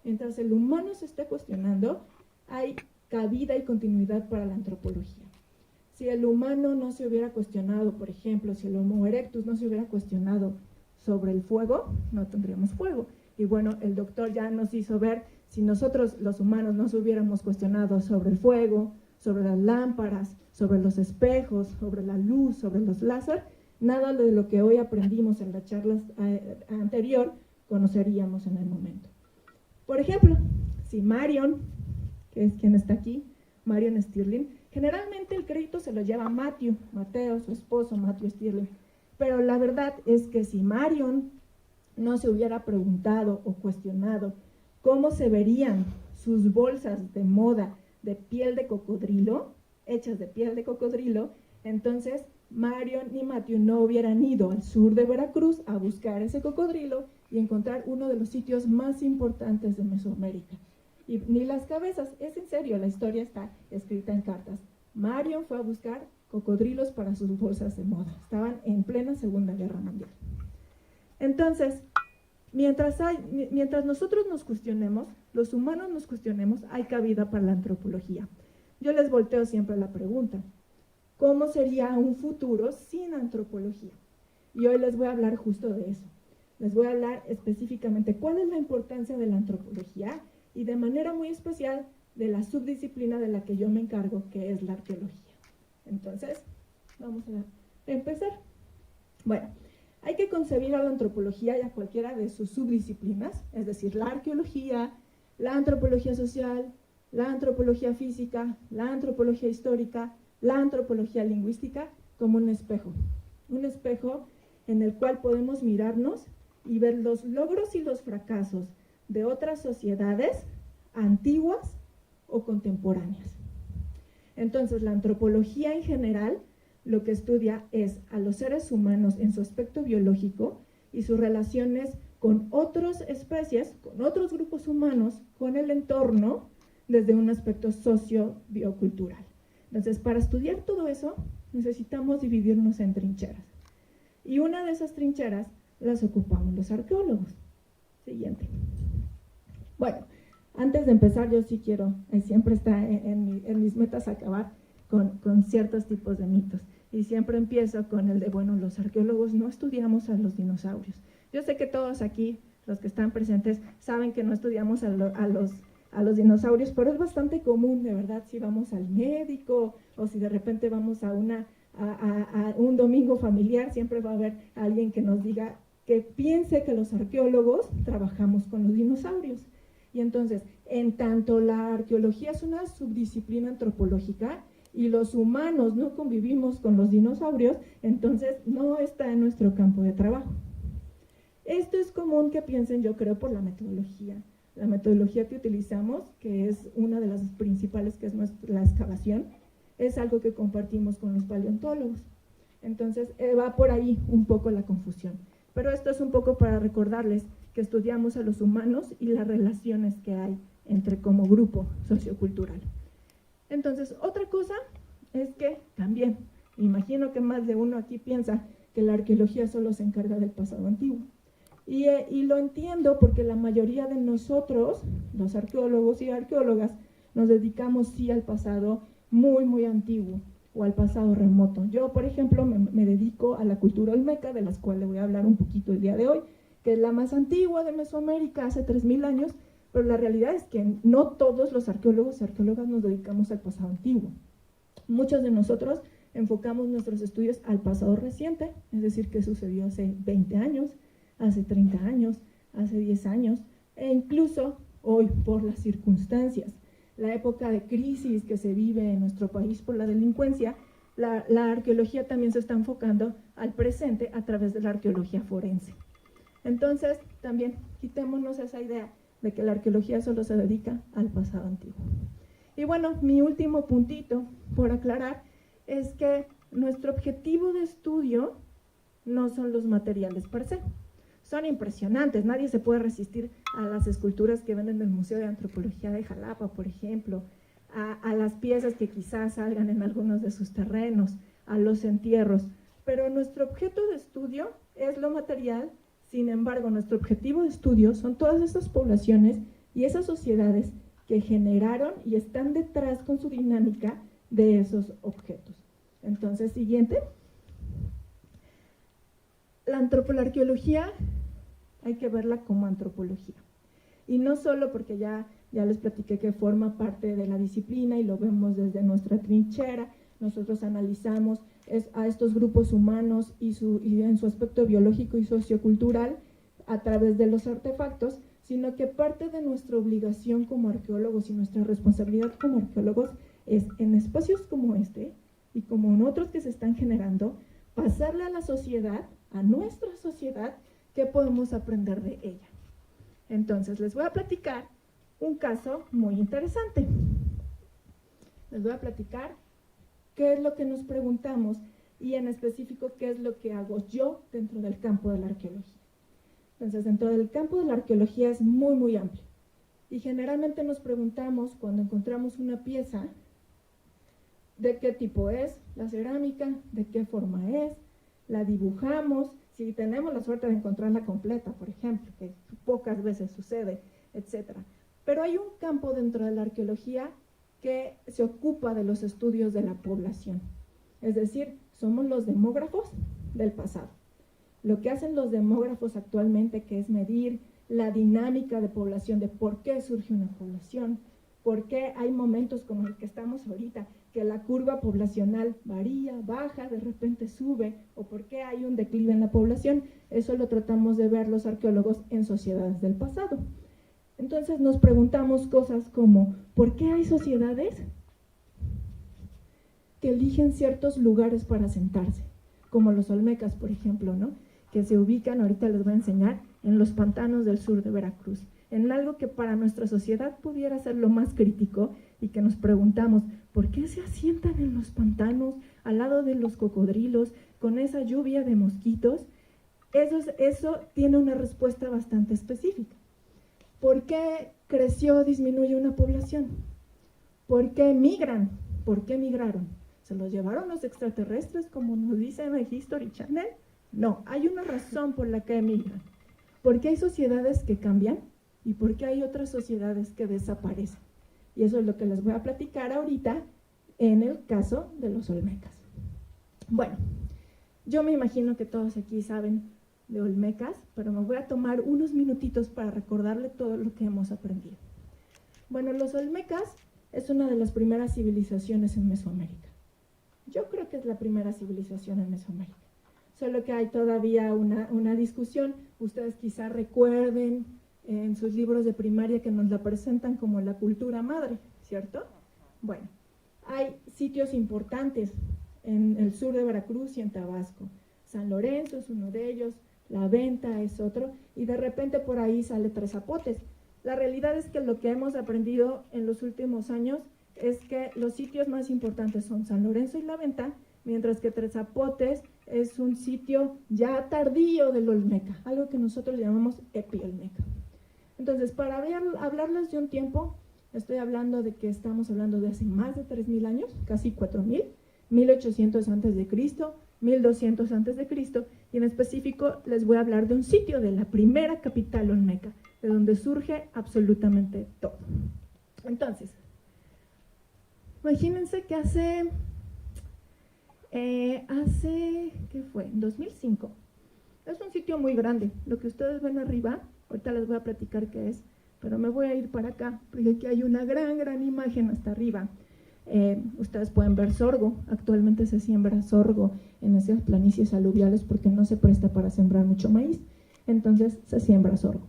mientras el humano se esté cuestionando, hay cabida y continuidad para la antropología. Si el humano no se hubiera cuestionado, por ejemplo, si el Homo erectus no se hubiera cuestionado sobre el fuego, no tendríamos fuego. Y bueno, el doctor ya nos hizo ver, si nosotros los humanos no se hubiéramos cuestionado sobre el fuego, sobre las lámparas, sobre los espejos, sobre la luz, sobre los láser, nada de lo que hoy aprendimos en la charla anterior conoceríamos en el momento. Por ejemplo, si Marion, que es quien está aquí, Marion Stirling, generalmente el crédito se lo lleva Mateo, su esposo, Matthew Stirling, pero la verdad es que si Marion no se hubiera preguntado o cuestionado cómo se verían sus bolsas de moda de piel de cocodrilo, hechas de piel de cocodrilo, entonces Marion y Matthew no hubieran ido al sur de Veracruz a buscar ese cocodrilo y encontrar uno de los sitios más importantes de Mesoamérica. Y ni las cabezas, es en serio, la historia está escrita en cartas. Marion fue a buscar cocodrilos para sus bolsas de moda. Estaban en plena Segunda Guerra Mundial. Entonces, mientras nosotros nos cuestionemos, los humanos nos cuestionemos, hay cabida para la antropología. Yo les volteo siempre la pregunta, ¿cómo sería un futuro sin antropología? Y hoy les voy a hablar justo de eso. Les voy a hablar específicamente cuál es la importancia de la antropología y de manera muy especial de la subdisciplina de la que yo me encargo, que es la arqueología. Entonces, vamos a empezar. Bueno, hay que concebir a la antropología y a cualquiera de sus subdisciplinas, es decir, la arqueología, la antropología social, la antropología física, la antropología histórica, la antropología lingüística, como un espejo en el cual podemos mirarnos y ver los logros y los fracasos de otras sociedades antiguas o contemporáneas. Entonces, la antropología en general lo que estudia es a los seres humanos en su aspecto biológico y sus relaciones con otras especies, con otros grupos humanos, con el entorno, desde un aspecto socio-biocultural. Entonces, para estudiar todo eso, necesitamos dividirnos en trincheras. Y una de esas trincheras las ocupamos los arqueólogos. Siguiente. Bueno, antes de empezar, yo sí quiero, siempre está en mis metas acabar con ciertos tipos de mitos. Y siempre empiezo con el de, bueno, los arqueólogos no estudiamos a los dinosaurios. Yo sé que todos aquí, los que están presentes, saben que no estudiamos a los dinosaurios, pero es bastante común, de verdad, si vamos al médico o si de repente vamos a un domingo familiar, siempre va a haber alguien que nos diga, que piense que los arqueólogos trabajamos con los dinosaurios. Y entonces, en tanto la arqueología es una subdisciplina antropológica y los humanos no convivimos con los dinosaurios, entonces no está en nuestro campo de trabajo. Esto es común que piensen, yo creo, por la metodología. La metodología que utilizamos, que es una de las principales, que es la excavación, es algo que compartimos con los paleontólogos. Entonces, va por ahí un poco la confusión. Pero esto es un poco para recordarles que estudiamos a los humanos y las relaciones que hay entre como grupo sociocultural. Entonces, otra cosa es que también, imagino que más de uno aquí piensa que la arqueología solo se encarga del pasado antiguo. Y lo entiendo porque la mayoría de nosotros, los arqueólogos y arqueólogas, nos dedicamos sí al pasado muy, muy antiguo o al pasado remoto. Yo, por ejemplo, me dedico a la cultura olmeca, de las cuales voy a hablar un poquito el día de hoy, que es la más antigua de Mesoamérica, hace 3000 años, pero la realidad es que no todos los arqueólogos y arqueólogas nos dedicamos al pasado antiguo. Muchos de nosotros enfocamos nuestros estudios al pasado reciente, es decir, que sucedió hace 20 años, hace 30 años, hace 10 años, e incluso hoy por las circunstancias, la época de crisis que se vive en nuestro país por la delincuencia, la arqueología también se está enfocando al presente a través de la arqueología forense. Entonces, también quitémonos esa idea de que la arqueología solo se dedica al pasado antiguo. Y bueno, mi último puntito por aclarar es que nuestro objetivo de estudio no son los materiales per se. Son impresionantes, nadie se puede resistir a las esculturas que ven en el Museo de Antropología de Jalapa, por ejemplo, a las piezas que quizás salgan en algunos de sus terrenos, a los entierros, pero nuestro objeto de estudio es lo material. Sin embargo, nuestro objetivo de estudio son todas esas poblaciones y esas sociedades que generaron y están detrás con su dinámica de esos objetos. Entonces, siguiente. La arqueología hay que verla como antropología. Y no solo porque ya les platiqué que forma parte de la disciplina y lo vemos desde nuestra trinchera. Nosotros analizamos a estos grupos humanos y en su aspecto biológico y sociocultural a través de los artefactos, sino que parte de nuestra obligación como arqueólogos y nuestra responsabilidad como arqueólogos es, en espacios como este y como en otros que se están generando, pasarle a la sociedad, a nuestra sociedad, qué podemos aprender de ella. Entonces, les voy a platicar un caso muy interesante. Les voy a platicar qué es lo que nos preguntamos y en específico qué es lo que hago yo dentro del campo de la arqueología. Entonces, dentro del campo de la arqueología es muy, muy amplio. Y generalmente nos preguntamos, cuando encontramos una pieza, de qué tipo es la cerámica, de qué forma es, la dibujamos, si tenemos la suerte de encontrarla completa, por ejemplo, que pocas veces sucede, etc. Pero hay un campo dentro de la arqueología que se ocupa de los estudios de la población. Es decir, somos los demógrafos del pasado. Lo que hacen los demógrafos actualmente, que es medir la dinámica de población, de por qué surge una población, por qué hay momentos como el que estamos ahorita, que la curva poblacional varía, baja, de repente sube, o por qué hay un declive en la población. Eso lo tratamos de ver los arqueólogos en sociedades del pasado. Entonces nos preguntamos cosas como, ¿por qué hay sociedades que eligen ciertos lugares para asentarse? Como los olmecas, por ejemplo, ¿no? Que se ubican, ahorita les voy a enseñar, en los pantanos del sur de Veracruz, en algo que para nuestra sociedad pudiera ser lo más crítico y que nos preguntamos, ¿por qué se asientan en los pantanos, al lado de los cocodrilos, con esa lluvia de mosquitos? Eso tiene una respuesta bastante específica. ¿Por qué creció o disminuye una población? ¿Por qué migran? ¿Por qué migraron? ¿Se los llevaron los extraterrestres, como nos dicen en History Channel? No, hay una razón por la que emigran. ¿Por qué hay sociedades que cambian? ¿Y por qué hay otras sociedades que desaparecen? Y eso es lo que les voy a platicar ahorita en el caso de los olmecas. Bueno, yo me imagino que todos aquí saben de olmecas, pero me voy a tomar unos minutitos para recordarle todo lo que hemos aprendido. Bueno, los olmecas es una de las primeras civilizaciones en Mesoamérica. Yo creo que es la primera civilización en Mesoamérica. Solo que hay todavía una discusión. Ustedes quizá recuerden en sus libros de primaria que nos la presentan como la cultura madre, ¿cierto? Bueno, hay sitios importantes en el sur de Veracruz y en Tabasco. San Lorenzo es uno de ellos, La Venta es otro, y de repente por ahí sale Tres Zapotes. La realidad es que lo que hemos aprendido en los últimos años es que los sitios más importantes son San Lorenzo y La Venta, mientras que Tres Zapotes es un sitio ya tardío del Olmeca, algo que nosotros llamamos Epi-Olmeca. Entonces, para hablarles de un tiempo, estoy hablando de que estamos hablando de hace más de 3.000 años, casi 4.000, 1800 antes de Cristo, 1200 antes de Cristo, y en específico les voy a hablar de un sitio de la primera capital olmeca, de donde surge absolutamente todo. Entonces, imagínense que hace, ¿qué fue? 2005. Es un sitio muy grande. Lo que ustedes ven arriba, ahorita les voy a platicar qué es, pero me voy a ir para acá, porque aquí hay una gran imagen hasta arriba. Ustedes pueden ver sorgo. Actualmente se siembra sorgo en esas planicies aluviales porque no se presta para sembrar mucho maíz, entonces se siembra sorgo.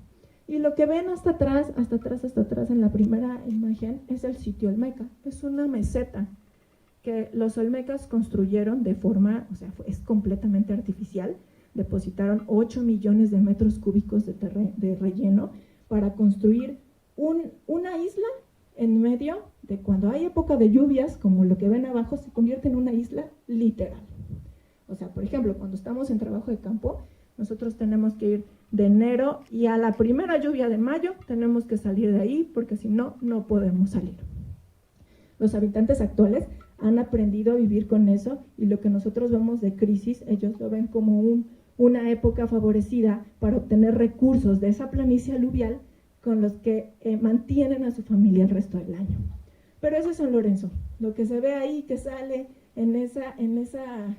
Y lo que ven hasta atrás en la primera imagen es el sitio olmeca. Es una meseta que los olmecas construyeron de forma, o sea, es completamente artificial. Depositaron 8 millones de metros cúbicos de relleno para construir una isla en medio de cuando hay época de lluvias, como lo que ven abajo, se convierte en una isla literal. O sea, por ejemplo, cuando estamos en trabajo de campo, nosotros tenemos que ir de enero y a la primera lluvia de mayo tenemos que salir de ahí porque si no, no podemos salir. Los habitantes actuales han aprendido a vivir con eso y lo que nosotros vemos de crisis, ellos lo ven como una época favorecida para obtener recursos de esa planicie aluvial con los que mantienen a su familia el resto del año. Pero eso es San Lorenzo, lo que se ve ahí que sale en esa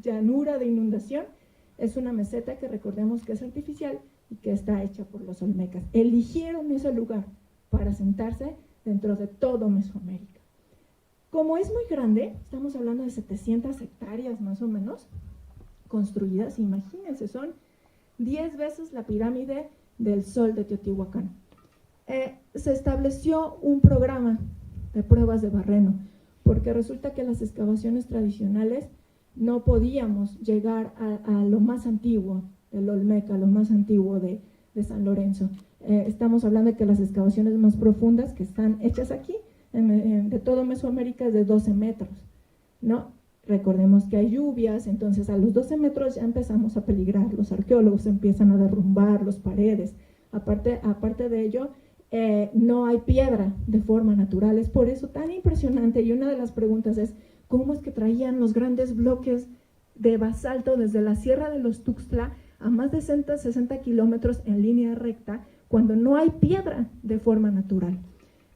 llanura de inundación es una meseta que recordemos que es artificial y que está hecha por los olmecas. Eligieron ese lugar para sentarse dentro de todo Mesoamérica. Como es muy grande, estamos hablando de 700 hectáreas más o menos construidas, imagínense, son 10 veces la pirámide del Sol de Teotihuacán. Se estableció un programa de pruebas de barreno, porque resulta que las excavaciones tradicionales no podíamos llegar a lo más antiguo del Olmeca, lo más antiguo de San Lorenzo. Estamos hablando de que las excavaciones más profundas que están hechas aquí, de todo Mesoamérica, es de 12 metros, ¿no? Recordemos que hay lluvias, entonces a los 12 metros ya empezamos a peligrar, los arqueólogos empiezan a derrumbar las paredes. Aparte de ello, no hay piedra de forma natural, es por eso tan impresionante. Y una de las preguntas es, ¿cómo es que traían los grandes bloques de basalto desde la Sierra de los Tuxtla a más de 60 kilómetros en línea recta cuando no hay piedra de forma natural?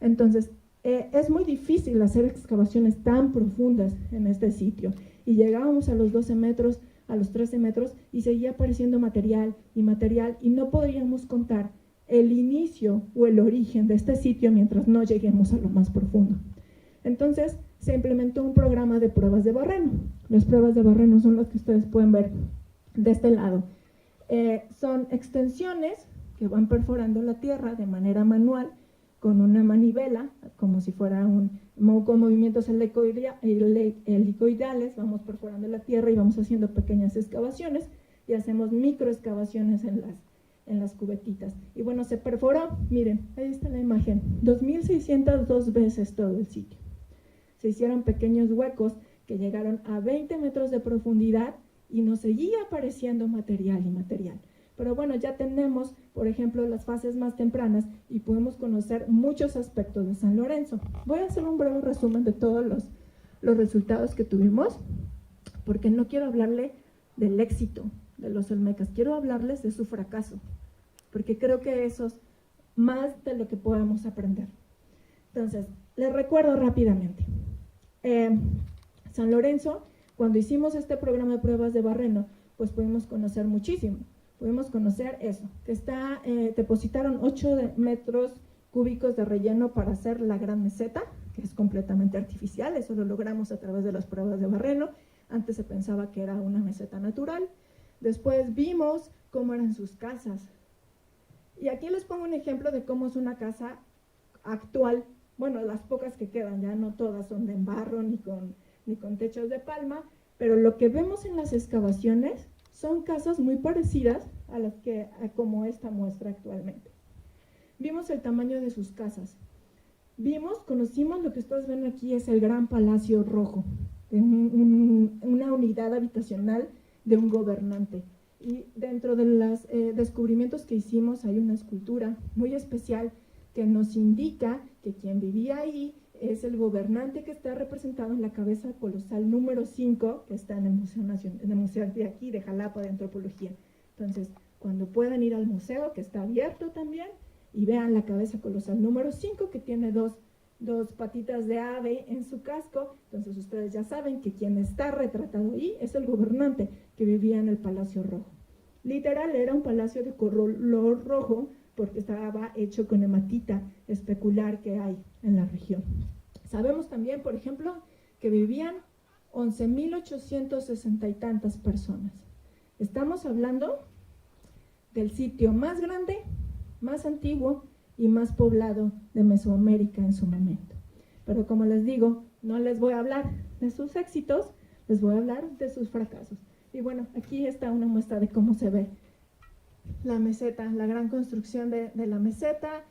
Entonces, es muy difícil hacer excavaciones tan profundas en este sitio. Y llegábamos a los 12 metros, a los 13 metros, y seguía apareciendo material, y no podríamos contar el inicio o el origen de este sitio mientras no lleguemos a lo más profundo. Entonces, se implementó un programa de pruebas de barreno. Las pruebas de barreno son las que ustedes pueden ver de este lado. Son extensiones que van perforando la tierra de manera manual con una manivela, como si fuera con movimientos helicoidales, vamos perforando la tierra y vamos haciendo pequeñas excavaciones y hacemos microexcavaciones en las cubetitas. Y bueno, se perforó, miren, ahí está la imagen, 2.602 veces todo el sitio. Se hicieron pequeños huecos que llegaron a 20 metros de profundidad y nos seguía apareciendo material. Pero bueno, ya tenemos, por ejemplo, las fases más tempranas y podemos conocer muchos aspectos de San Lorenzo. Voy a hacer un breve resumen de todos los resultados que tuvimos, porque no quiero hablarle del éxito de los olmecas, quiero hablarles de su fracaso, porque creo que eso es más de lo que podemos aprender. Entonces, les recuerdo rápidamente. San Lorenzo, cuando hicimos este programa de pruebas de barreno, pues pudimos conocer muchísimo. Pudimos conocer eso, que depositaron 8 metros cúbicos de relleno para hacer la gran meseta, que es completamente artificial, eso lo logramos a través de las pruebas de barreno. Antes se pensaba que era una meseta natural. Después vimos cómo eran sus casas. Y aquí les pongo un ejemplo de cómo es una casa actual. Bueno, las pocas que quedan, ya no todas son de barro ni con techos de palma, pero lo que vemos en las excavaciones son casas muy parecidas a las que como esta muestra actualmente. Vimos el tamaño de sus casas. Conocimos lo que ustedes ven aquí, es el Gran Palacio Rojo, una unidad habitacional de un gobernante. Y dentro de los descubrimientos que hicimos hay una escultura muy especial que nos indica que quien vivía ahí es el gobernante que está representado en la cabeza colosal número 5, que está en el Museo Nacional, en el museo de aquí, de Jalapa, de Antropología. Entonces, cuando puedan ir al museo, que está abierto también, y vean la cabeza colosal número 5, que tiene dos patitas de ave en su casco, entonces ustedes ya saben que quien está retratado ahí es el gobernante que vivía en el Palacio Rojo. Literal, era un palacio de color rojo, porque estaba hecho con hematita especular que hay en la región. Sabemos también, por ejemplo, que vivían 11.860 y tantas personas. Estamos hablando del sitio más grande, más antiguo y más poblado de Mesoamérica en su momento. Pero como les digo, no les voy a hablar de sus éxitos, les voy a hablar de sus fracasos. Y bueno, aquí está una muestra de cómo se ve la meseta, la gran construcción de la meseta.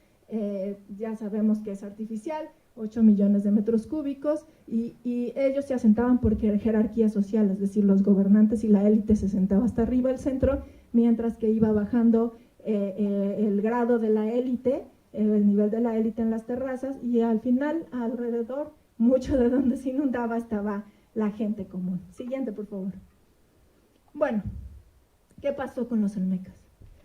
Ya sabemos que es artificial, 8 millones de metros cúbicos, y ellos se asentaban por jerarquía social, es decir, los gobernantes y la élite se sentaba hasta arriba del centro, mientras que iba bajando el grado de la élite, el nivel de la élite en las terrazas, y al final, alrededor, mucho de donde se inundaba estaba la gente común. Siguiente, por favor. Bueno, ¿qué pasó con los olmecas?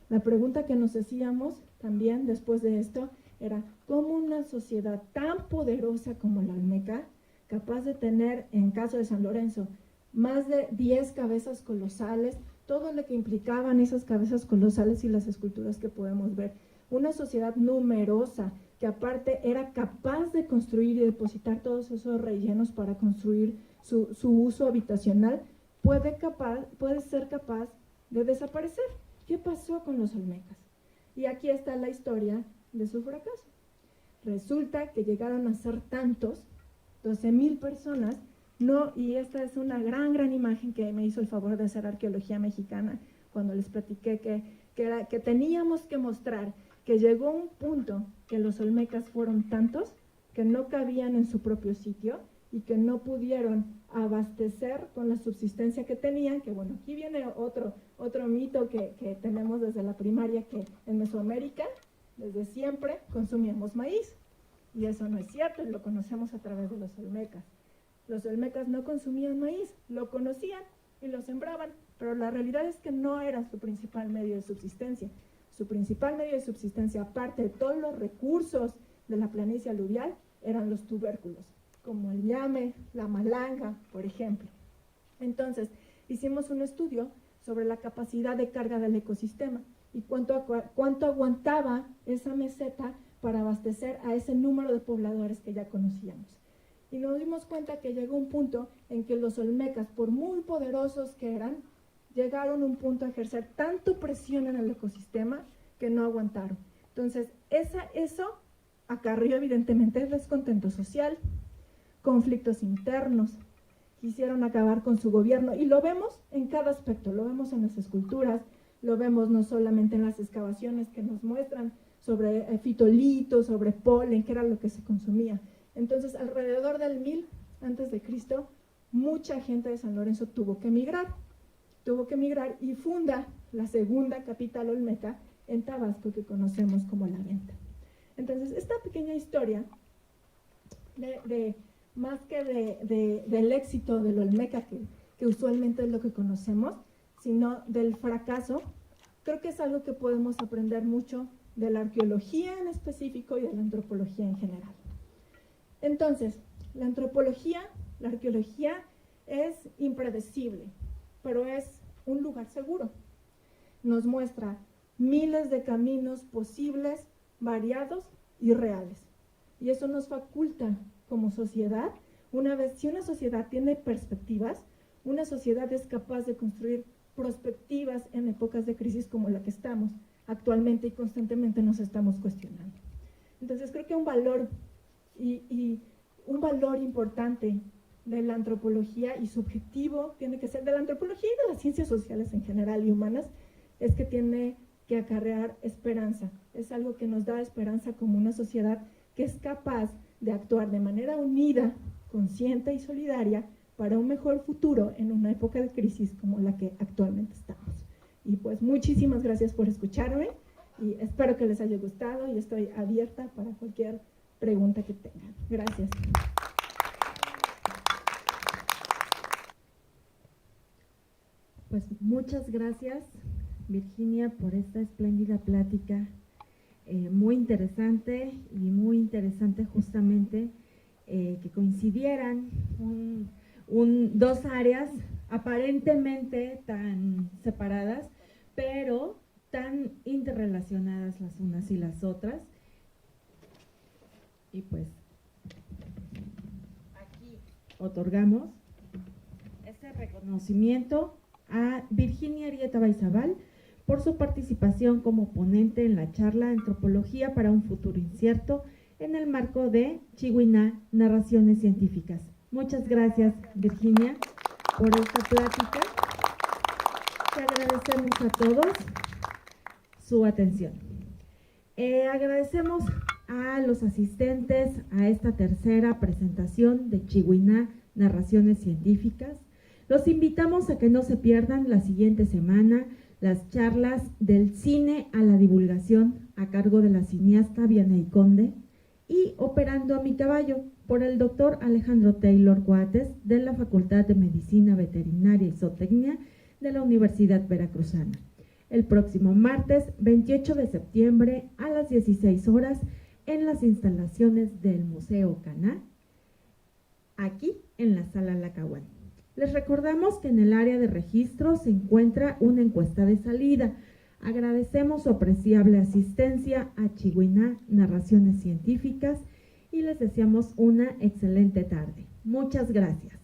La pregunta que nos hacíamos también después de esto era cómo una sociedad tan poderosa como la olmeca, capaz de tener, en caso de San Lorenzo, más de 10 cabezas colosales, todo lo que implicaban esas cabezas colosales y las esculturas que podemos ver, una sociedad numerosa que aparte era capaz de construir y depositar todos esos rellenos para construir su uso habitacional, puede ser capaz de desaparecer. ¿Qué pasó con los olmecas? Y aquí está la historia de su fracaso. Resulta que llegaron a ser tantos, 12,000 personas, y esta es una gran imagen que me hizo el favor de hacer Arqueología Mexicana, cuando les platiqué que teníamos que mostrar que llegó un punto que los olmecas fueron tantos que no cabían en su propio sitio y que no pudieron abastecer con la subsistencia que tenían, que bueno, aquí viene otro mito que tenemos desde la primaria, que en Mesoamérica, desde siempre, consumíamos maíz, y eso no es cierto, y lo conocemos a través de los olmecas. Los olmecas no consumían maíz, lo conocían y lo sembraban, pero la realidad es que no era su principal medio de subsistencia. Su principal medio de subsistencia, aparte de todos los recursos de la planicie aluvial, eran los tubérculos, como el llame, la malanga, por ejemplo. Entonces, hicimos un estudio sobre la capacidad de carga del ecosistema y cuánto aguantaba esa meseta para abastecer a ese número de pobladores que ya conocíamos. Y nos dimos cuenta que llegó un punto en que los olmecas, por muy poderosos que eran, llegaron a un punto a ejercer tanto presión en el ecosistema que no aguantaron. Entonces, eso acarrió evidentemente descontento social, conflictos internos, quisieron acabar con su gobierno, y lo vemos en cada aspecto, lo vemos en las esculturas, lo vemos no solamente en las excavaciones que nos muestran sobre fitolitos, sobre polen, que era lo que se consumía. Entonces, alrededor del 1000 a.C., mucha gente de San Lorenzo tuvo que emigrar y funda la segunda capital olmeca en Tabasco, que conocemos como La Venta. Entonces, esta pequeña historia, más que del éxito del olmeca, que usualmente es lo que conocemos, sino del fracaso, creo que es algo que podemos aprender mucho de la arqueología en específico y de la antropología en general. Entonces, la arqueología es impredecible, pero es un lugar seguro. Nos muestra miles de caminos posibles, variados y reales. Y eso nos faculta como sociedad, si una sociedad tiene perspectivas, una sociedad es capaz de construir perspectivas en épocas de crisis como la que estamos. actualmente y constantemente nos estamos cuestionando. Entonces creo que un valor y un valor importante de la antropología, y su objetivo tiene que ser, de la antropología y de las ciencias sociales en general y humanas, es que tiene que acarrear esperanza. Es algo que nos da esperanza como una sociedad que es capaz de actuar de manera unida, consciente y solidaria para un mejor futuro en una época de crisis como la que actualmente estamos. Y pues muchísimas gracias por escucharme y espero que les haya gustado y estoy abierta para cualquier pregunta que tengan. Gracias. Pues muchas gracias, Virginia, por esta espléndida plática, muy interesante justamente que coincidieran dos áreas aparentemente tan separadas, pero tan interrelacionadas las unas y las otras. Y pues aquí otorgamos este reconocimiento a Virginia Arieta Baizabal por su participación como ponente en la charla Antropología para un futuro incierto en el marco de Chihuiná, Narraciones Científicas. Muchas gracias, Virginia, por esta plática. Te agradecemos a todos su atención. Agradecemos a los asistentes a esta tercera presentación de Chihuiná, Narraciones Científicas. Los invitamos a que no se pierdan la siguiente semana las charlas del cine a la divulgación a cargo de la cineasta Vianey Conde y Operando a mi caballo por el doctor Alejandro Taylor Coates de la Facultad de Medicina Veterinaria y Zootecnia de la Universidad Veracruzana. El próximo martes 28 de septiembre a las 16 horas en las instalaciones del Museo Caná, aquí en la Sala Lacahuán. Les recordamos que en el área de registro se encuentra una encuesta de salida. Agradecemos su apreciable asistencia a Chihuiná, Narraciones Científicas y les deseamos una excelente tarde. Muchas gracias.